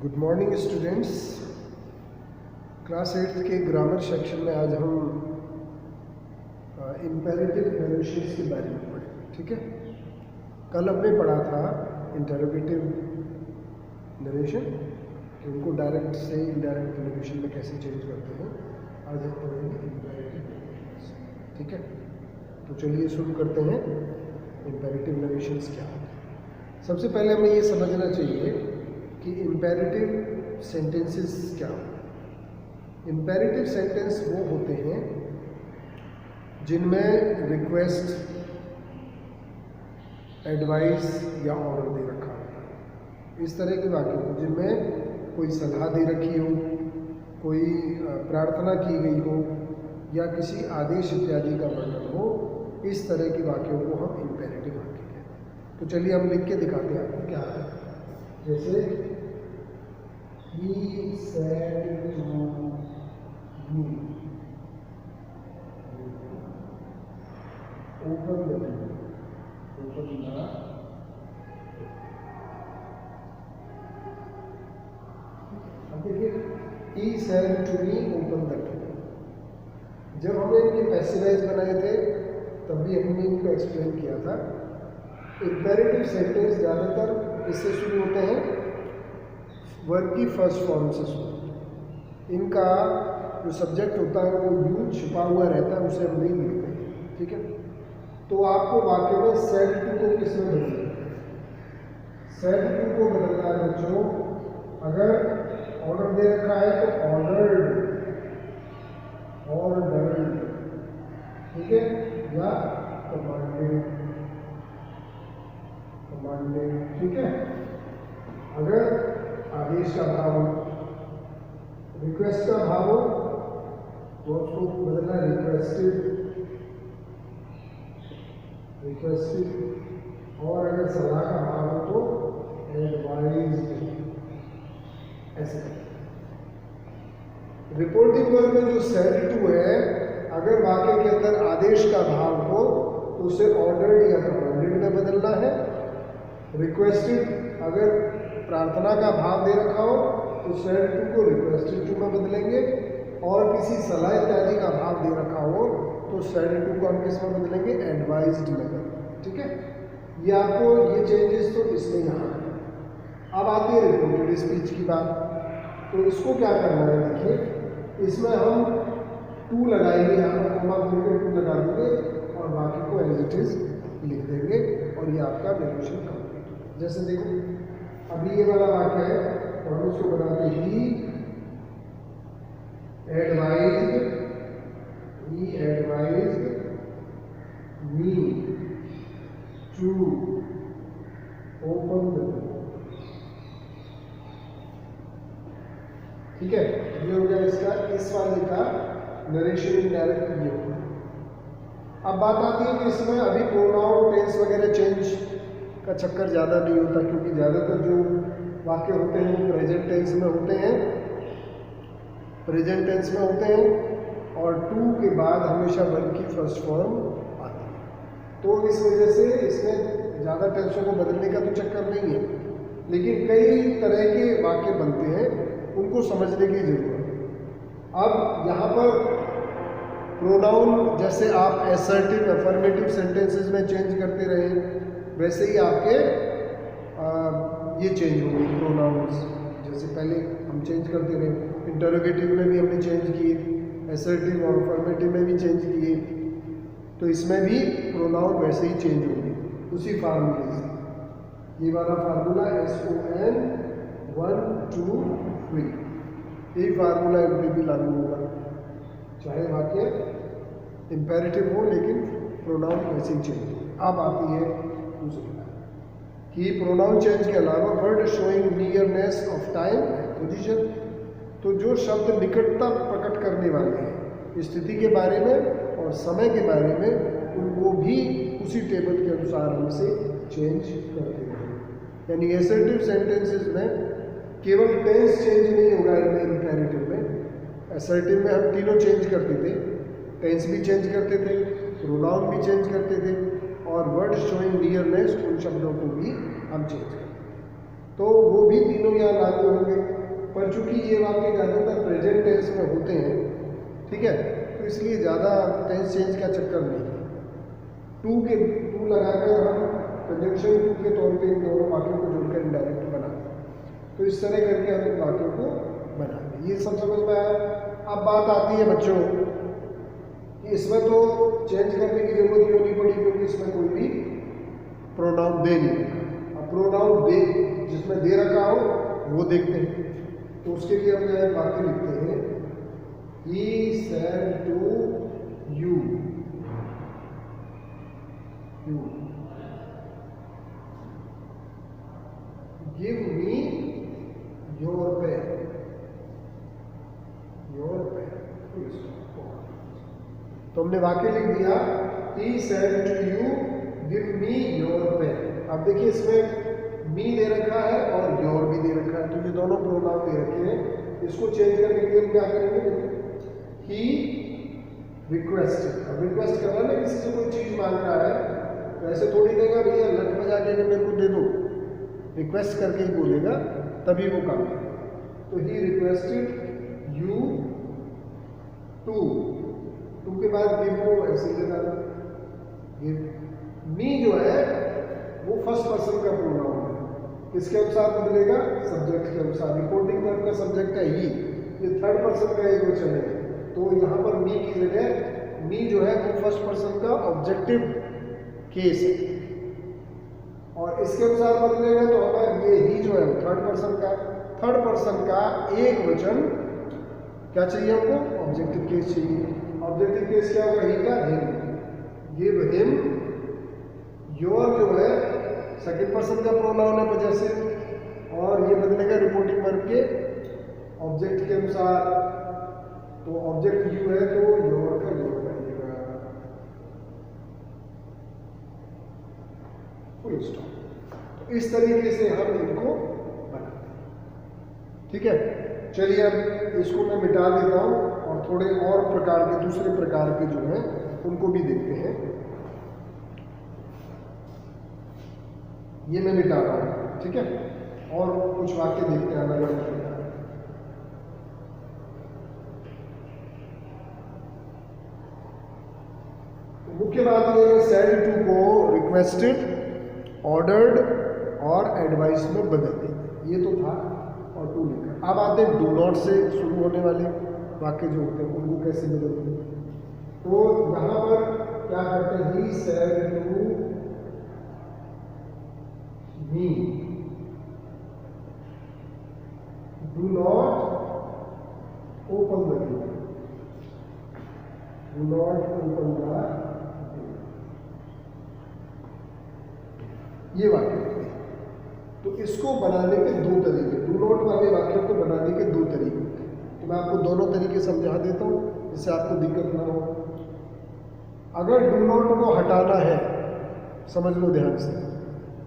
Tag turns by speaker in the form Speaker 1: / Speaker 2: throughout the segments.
Speaker 1: Good morning students. Class 8 के grammar section में आज हम इम्पेरेटिव नरेशंस के बारे में पढ़ेंगे। ठीक है, कल हमने पढ़ा था इंटरोगेटिव नरेशन कि उनको डायरेक्ट से इनडायरेक्ट नरेशन में कैसे चेंज करते हैं। आज हम पढ़ेंगे इम्पेरेटिव नरेशंस। ठीक है, तो चलिए शुरू करते हैं। इम्पेरेटिव नरेशंस क्या है? सबसे पहले हमें ये समझना चाहिए कि इम्पेरेटिव सेंटेंसेस क्या होते हैं। इम्पेरेटिव सेंटेंस वो होते हैं जिनमें रिक्वेस्ट, एडवाइस या ऑर्डर दे रखा होता है। इस तरह के वाक्य हो जिनमें कोई सलाह दे रखी हो, कोई प्रार्थना की गई हो या किसी आदेश इत्यादि का वर्णन हो। इस तरह के वाक्यों को हम इम्पेरेटिव वाक्य कहते हैं। तो चलिए हम लिख के दिखाते हैं आपको क्या है। जैसे He said to me, open the door. Open the अब देखिए, He said to me, open the door. जब हमने इनके पैसिवाइज बनाए थे तब भी हमने इनको एक्सप्लेन किया था। इम्पेरेटिव सेंटेंस ज़्यादातर इससे शुरू होते हैं, वर्ब की फर्स्ट फॉर्म से शुरू। इनका जो सब्जेक्ट होता है वो यू छुपा हुआ रहता है, उसे हम नहीं लिखते हैं। ठीक है, तो आपको वाक्य में सेड टू को किस में बदलना है? सेड टू को बदलना है बच्चों। अगर ऑर्डर दे रखा है तो ऑर्डर्ड, ऑर्डर्ड, ठीक है, या कमांडेड, कमांडेड। ठीक है, अगर आदेश का भाव हो, रिक्वेस्ट का भाव हो तो उसको बदलना रिक्वेस्टेड, रिक्वेस्टेड। और अगर सलाह का भाव हो तो एडवाइज्ड। ऐसे रिपोर्टिंग वर्ब में जो सेड टू है, अगर वाक्य के अंदर आदेश का भाव हो तो उसे ऑर्डर्ड या कमांडेड में बदलना है। रिक्वेस्टेड अगर प्रार्थना का भाव दे रखा हो तो सेड टू को रिक्वेस्टेड टू में बदलेंगे। और किसी सलाह इत्यादि का भाव दे रखा हो तो सेड टू को हम किस में बदलेंगे? एडवाइज्ड में बदलेंगे। ठीक है, ये आपको ये चेंजेस तो इसमें यहाँ है। अब आती है रिपोर्टेड स्पीच की बात। तो इसको क्या करना है? देखिए, इसमें हम टू लगाएंगे, यहाँ पर कोमा बोलकर टू लगा देंगे और बाकी को एज इट इज लिख देंगे और ये आपका नरेशन कंप्लीट होगा। जैसे देखो, अभी ये वाला वाक्य है तो हम उसको बनाते हैं he advised me to open the door. ठीक है, ये हो गया इसका, इस वाले का नरेशन इनडायरेक्ट ये होगा। अब बात आती है कि इसमें अभी प्रोनाउन, टेंस वगैरह चेंज का चक्कर ज़्यादा नहीं होता, क्योंकि ज़्यादातर जो वाक्य होते हैं वो प्रेजेंट टेंस में होते हैं, प्रेजेंट टेंस में होते हैं और टू के बाद हमेशा वर्ब की फर्स्ट फॉर्म आती है। तो इस वजह से इसमें ज़्यादा टेंसों को बदलने का तो चक्कर नहीं है, लेकिन कई तरह के वाक्य बनते हैं, उनको समझने की जरूरत है। अब यहाँ पर प्रोनाउन जैसे आप एसर्टिव, अफर्मेटिव सेंटेंसेस में चेंज करते रहे, वैसे ही आपके ये चेंज होंगे प्रोनाउंस। जैसे पहले हम चेंज करते रहे, इंटरोगेटिव में भी हमने चेंज किए, एसर्टिव और अफर्मेटिव में भी चेंज किए, तो इसमें भी प्रोनाउन वैसे ही चेंज होंगे उसी फार्मूले से। ये वाला फार्मूला SON 1 2 3, यही फार्मूला इन पर भी लागू होगा, चाहे वाक्य इम्पेरेटिव हो लेकिन प्रोनाउन वैसे ही चेंज हो। अब आती है दूसरी बात कि प्रोनाउन चेंज के अलावा word showing nearness of time and position. तो जो शब्द निकटता प्रकट करने वाले हैं स्थिति के बारे में और समय के बारे में, उनको भी उसी टेबल के अनुसार हमसे चेंज करते हैं। यानी एसर्टिव सेंटेंसेस में केवल टेंस चेंज नहीं होगा, इम्पेरेटिव में, एसर्टिव में हम तीनों चेंज करते थे, टेंस भी चेंज करते थे, प्रोनाउन भी चेंज करते थे और वर्ड शोइंग नियरनेस, उन शब्दों को भी हम चेंज करते हैं। तो वो भी तीनों यहाँ लागू होंगे, पर चूंकि ये वाक्य ज़्यादातर प्रेजेंट टेंस में होते हैं, ठीक है, तो इसलिए ज़्यादा टेंस चेंज का चक्कर नहीं है। टू लगाकर हम कंजंक्शन टू के तौर पे इन दोनों वाक्यों को जोड़कर इनडायरेक्ट बनाते हैं। तो इस तरह करके हम इन वाक्यों को बनाते हैं। ये सब समझ में आया। अब बात आती है बच्चों कि इसमें तो चेंज करने की जरूरत क्यों नहीं पड़ी, क्योंकि इसमें कोई भी प्रोनाउन दे नहीं। अब प्रोनाउन दे जिसमें दे रखा हो वो देखते हैं। तो उसके लिए हम यहाँ वाक्य लिखते हैं, He said to you, give me your pen. तो हमने वाक्य लिख दिया, He said to you, give me your pen. अब देखिए इसमें मी दे रखा है और योर भी दे रखा है, तो ये दोनों प्रोनाउन दे रखे हैं। इसको चेंज करने के लिए हम क्या करेंगे, ही रिक्वेस्टेड। अब रिक्वेस्ट कर रहा है ना, किसी से कोई चीज मांग रहा है, तो ऐसे थोड़ी देगा भैया लट बजा के मेरे को दे दो, रिक्वेस्ट करके ही बोलेगा तभी वो काम। तो ही रिक्वेस्टेड यू टू के बाद गिव को ऐसे देना। मी जो है वो फर्स्ट पर्सन का प्रोनाउन है, किसके अनुसार बदलेगा, सब्जेक्ट के अनुसार। रिपोर्टिंग वर्ब का सब्जेक्ट है ही, ये थर्ड पर्सन का एक वचन है, तो यहाँ पर मी की जगह मी जो है वो फर्स्ट पर्सन का ऑब्जेक्टिव केस है, और इसके अनुसार बदलेगा तो हमारा ये ही जो है थर्ड पर्सन का एक वचन क्या चाहिए हमको, ऑब्जेक्टिव केस चाहिए। ऑब्जेक्टिव केस क्या होगा, ही का हिम, गिव हिम। योर जो है सेकंड पर्सन का प्रोनाउन है वजह से, और ये बदलेगा रिपोर्टिंग वर्ब के ऑब्जेक्ट के अनुसार। तो ऑब्जेक्ट यू है तो योर का योर बनेगा, फुल स्टॉप। तो इस तरीके से हम इनको बनाते हैं, ठीक है। चलिए अब इसको मैं मिटा देता हूँ और थोड़े और प्रकार के दूसरे प्रकार के जो हैं उनको भी देखते हैं। ये मैं मिटा रहा हूँ, ठीक है, और कुछ वाक्य देखते हैं अलग अलग प्रकार। मुख्य बात ये है, सेड टू को रिक्वेस्टेड, ऑर्डर्ड और एडवाइस में बदल देंगे। ये तो था और टू लिखा। अब आते हैं डू नॉट से शुरू होने वाले वाक्य जो होते हैं उनको कैसे बदलते हैं। तो यहाँ पर क्या करते हैं, he said to me do not open the door, do not open the door. ये वाक्य होते हैं। तो इसको बनाने के दो तरीके, डू नॉट वाले वाक्यों को बनाने के दो तरीके होते हैं। तो मैं आपको दोनों तरीके समझा देता हूँ जिससे आपको दिक्कत ना हो। अगर डू नॉट को हटाना है, समझ लो ध्यान से,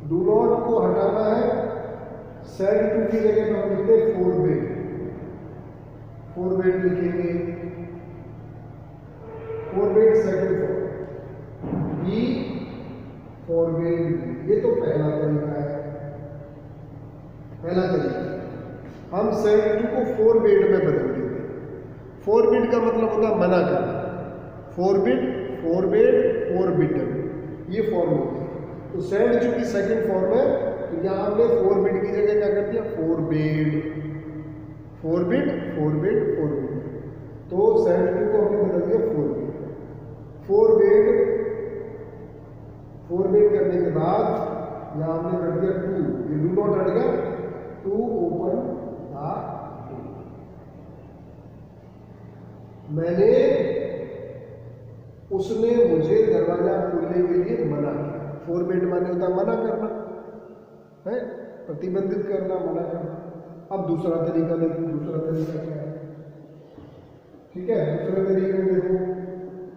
Speaker 1: डू नॉट को हटाना है, सेड टू की जगह पर हम लिखते हैं फोरबेड लिखेंगे, फोरबेड सेकंड फॉर्म, बी फोरबेड। ये तो पहला तरीका है, पहला तरीका। हम सेड टू को फोरबेड में बदल देते हैं। फोरबिड का मतलब होता है मना करना, फोरबिड, फोरबेड, फोरबिडन, ये फॉर्म होते हैं। तो सेड चूंकि सेकंड फॉर्म है, तो यहाँ हमने फोरबिड की जगह क्या कर दिया, फोरबेड, फोरबिड, फोरबिड, फोरबिड। तो सेड टू को हमने बदल दिया फोरबिड। फोरबिड करने के बाद यहाँ हमने कर दिया टू, ये डू नॉट हट गया, टू ओपन द डोर। मैंने, उसने मुझे दरवाजा खोलने के लिए मना किया। फोरबिड माने होता मना करना है, प्रतिबंधित करना, मना करना। अब दूसरा तरीका देखो, दूसरा तरीका क्या है, ठीक है। दूसरे तरीके में देखो,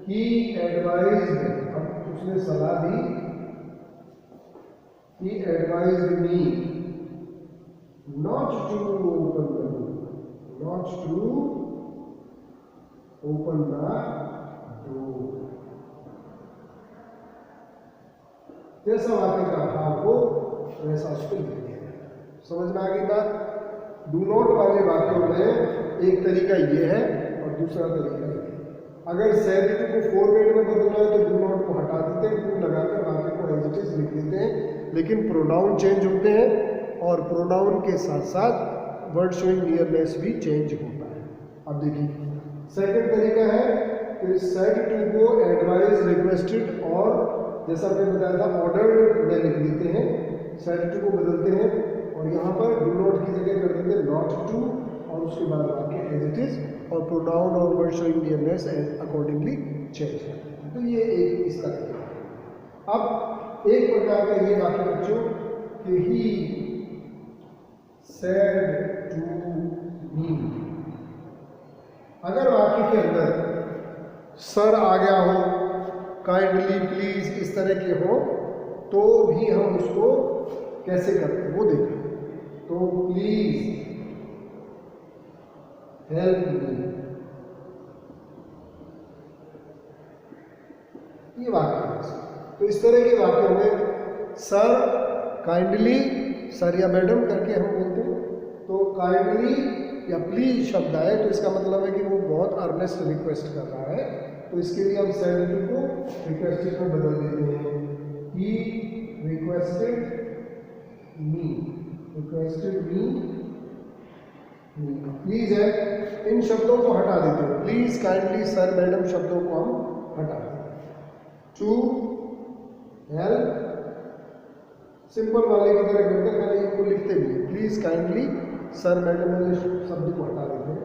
Speaker 1: ही एडवाइज्ड, अब उसने सलाह दी, he advised me not to open the door, not to open the door। जैसा वाक्य का भाव हो वैसा उसको लिख दिया, समझ में आ गई बात। डू नॉट वाले वाक्यों में एक तरीका ये है और दूसरा तरीका ये है। अगर सेड टू को फॉरवर्ड में बदलना है तो डू नॉट को हटा देते हैं, टू लगाकर वाक्य को एज इट इज लिख देते हैं, लेकिन प्रोनाउन चेंज होते हैं और प्रोनाउन के साथ साथ वर्ड शोइंग नियरनेस भी चेंज होता है। अब देखिए सेकंड तरीका है कि सेड टू को एडवाइज, रिक्वेस्टेड और जैसा मैंने बताया था ऑर्डर्ड में लिख देते हैं, सेड टू को बदलते हैं और यहाँ पर डू नॉट की जगह कर देते हैं नॉट टू और उसके बाद वाक्य एज इट इज और प्रोनाउन और word showing nearness accordingly change करते हैं। तो ये एक इसका तरीका है। अब एक प्रकार का ये वाक्य बच्चों कि ही सेड टू मी, अगर वाक्य के अंदर सर आ गया हो, काइंडली, प्लीज इस तरह के हो तो भी हम उसको कैसे करते हैं वो देखें। तो प्लीज हेल्प मी, ये वाक्य है। तो इस तरह के वाक्यों में सर, काइंडली, सर या मैडम करके हम बोलते हैं, तो काइंडली या प्लीज शब्द आए तो इसका मतलब है कि वो बहुत अर्नेस्ट रिक्वेस्ट कर रहा है, तो इसके लिए हम सेड को रिक्वेस्टेड में बदल देते हैं। He requested me, requested me, please है, इन शब्दों को हटा देते हैं, प्लीज, काइंडली, सर, मैडम शब्दों को हम हटा देते हैं। टू हेल्प सिंपल वाले की तरह करते हैं, खाली इनको लिखते भी हैं, प्लीज, काइंडली, सर, मैडम वाले शब्द को हटा देते हैं।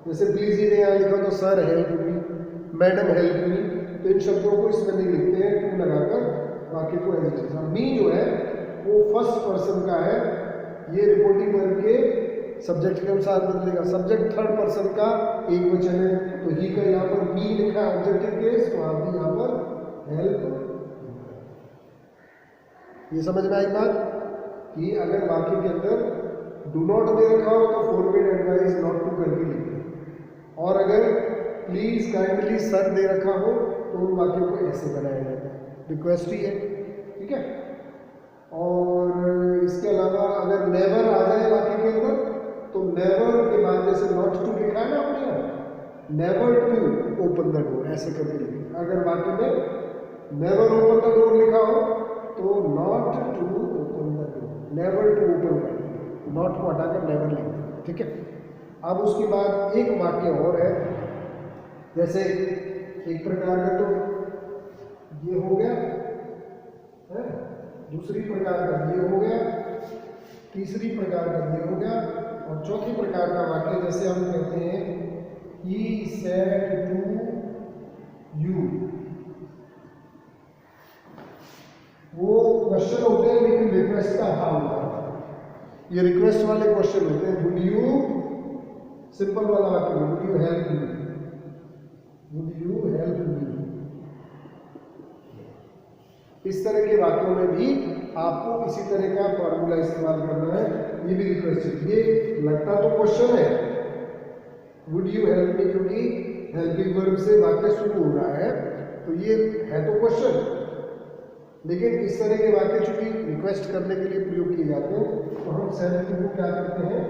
Speaker 1: जैसे प्लीज ही यहाँ लिखा तो sir help me, madam help me, तो इन शब्दों को इसमें नहीं लिखते हैं, टू लगाकर वाक्य को एज इट इज। मी जो है वो फर्स्ट पर्सन का है, ये रिपोर्टिंग वर्ब के सब्जेक्ट के अनुसार बदलेगा। सब्जेक्ट थर्ड पर्सन का एक वचन है तो ही का यहाँ पर मी लिखा है ऑब्जेक्टिव केस, तो आप भी यहाँ पर हेल्प। ये समझ में आई बात कि अगर वाक्य के अंदर डू नॉट दे रखा हो तो फॉरवर्ड एडवाइज नॉट टू करके लिखें, और अगर प्लीज, काइंडली, सर दे रखा हो तो उन वाक्यों को ऐसे बनाया जाता है, रिक्वेस्ट ही है, ठीक है। और इसके अलावा अगर नेवर आ जाए वाक्य के अंदर तो नेवर के बाद जैसे नॉट टू लिखा है ना अपने यहाँ, never to open the door ऐसे करके लिखें। अगर वाक्य में नेवर ओपन द डोर लिखा हो तो not to open the door, never to open कर दें, नॉट को हटाकर नेवर लिख दें, ठीक है। अब उसके बाद एक वाक्य और है, जैसे एक प्रकार का तो ये हो गया है, दूसरी प्रकार का ये हो गया, तीसरी प्रकार का ये हो गया, और चौथी प्रकार का वाक्य जैसे हम कहते हैं ही सेड टू यू, वो क्वेश्चन होते हैं लेकिन रिक्वेस्ट का हाँ होता है, ये रिक्वेस्ट वाले क्वेश्चन होते हैं। वुड यू, सिंपल वाला वाक्य, would you help me, would you help me, इस तरह के वाक्यों में भी आपको इसी तरह का फॉर्मूला इस्तेमाल करना है। ये भी रिक्वेस्ट है, ये लगता तो क्वेश्चन है वुड यू हेल्प मी, क्योंकि हेल्पिंग वर्ब से वाक्य शुरू हो रहा है तो ये है तो क्वेश्चन, लेकिन इस तरह के वाक्य चूंकि रिक्वेस्ट करने के लिए प्रयोग किए जाते हैं तो हम सेड को क्या करते हैं,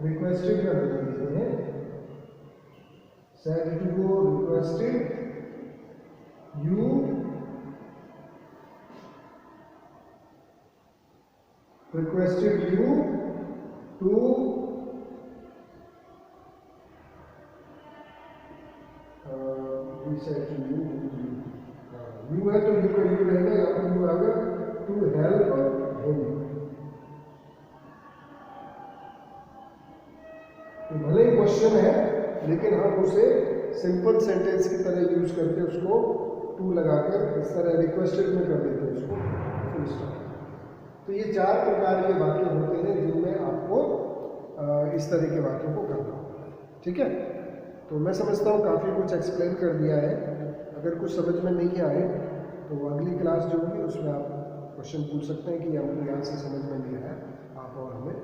Speaker 1: रिक्वेस्टेड कर देते हैं। सेड को requested you, requested you to we said to you, you है तो you का you रहेगा, या फिर you आएगा to help him। तो भले ही क्वेश्चन है लेकिन हम उसे सिंपल सेंटेंस की तरह यूज करके उसको टू लगाकर इस तरह रिक्वेस्टेड में कर देते हैं उसको फुल स्टॉप। तो ये चार प्रकार के वाक्य होते हैं जिनमें आपको इस तरह के वाक्यों को करना होता है, ठीक है। तो मैं समझता हूँ काफ़ी कुछ एक्सप्लेन कर दिया है। अगर कुछ समझ में नहीं आए तो अगली क्लास जो होगी उसमें आप क्वेश्चन पूछ सकते हैं कि हमको यहाँ से समझ में नहीं आया, आप और हमें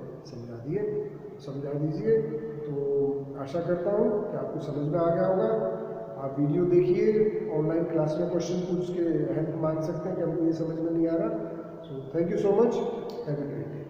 Speaker 1: समझा दीजिए। तो आशा करता हूँ कि आपको समझ में आ गया होगा। आप वीडियो देखिए, ऑनलाइन क्लास में क्वेश्चन पूछ के हेल्प मांग सकते हैं कि हमको ये समझ में नहीं आ रहा। So thank you so much. Have a great day.